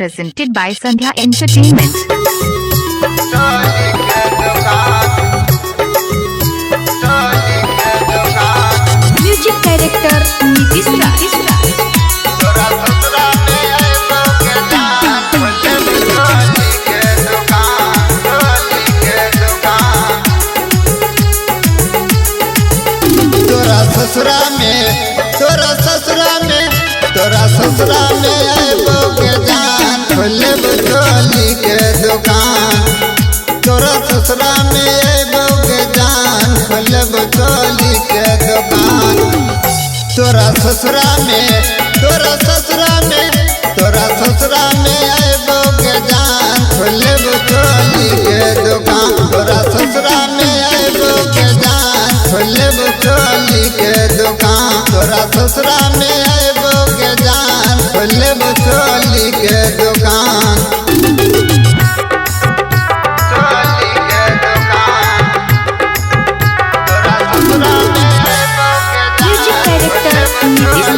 presented by Sandhya Entertainment. Music director Nitish Raj. तोरा ससुरा में आइबो के जान खोलब चोली के दुकान। तोरा ससुरा में आइबो के जान खोलब चोली के दुकान। तोरा ससुरा में आइबो के जान खोलब चोली के दुकान। तोरा ससुरा में आइबो के जान खोलब चोली के दुकान। तोरा ससुरा में आइबो के जान खोलब चोली के दुकान। म्यूजिक डायरेक्टर नीतीश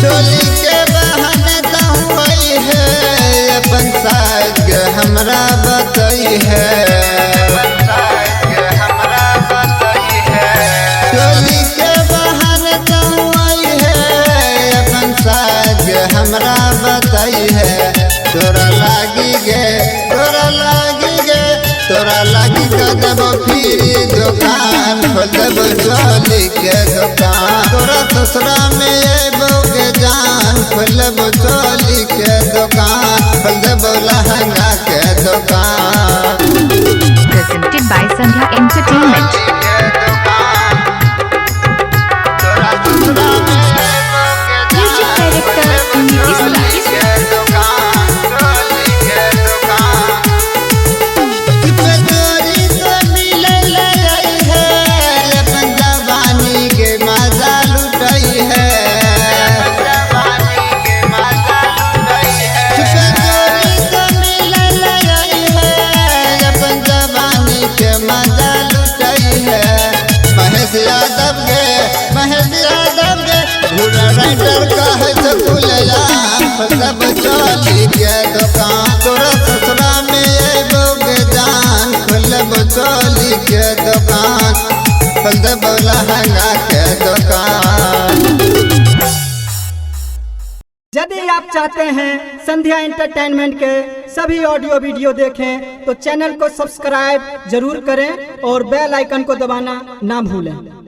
चोली के बहाने दहुई है अपन साज हमरा बताई है। चोली के बहाने दहुई है अपन साज हमरा बताई है। तोरा लागी गे देबो फिर दुकान खोल देबो चोली के दुकान। तोरा ससुरा में आइबो के जान खोल देबो चोली के दुकान। खोल देबो लहंगा के दुकान। Presented by Sandhya Entertainment. Music director Nitish Raj. Writer कहे तो खुलया सब चोली के दुकान। तोरा ससुरा में आइबो के जान खोलब चोली के दुकान। खोल देबो लहंगा के दुकान। यदि आप चाहते हैं संध्या एंटरटेनमेंट के सभी ऑडियो वीडियो देखें तो चैनल को सब्सक्राइब जरूर करें और बेल आइकन को दबाना ना भूलें।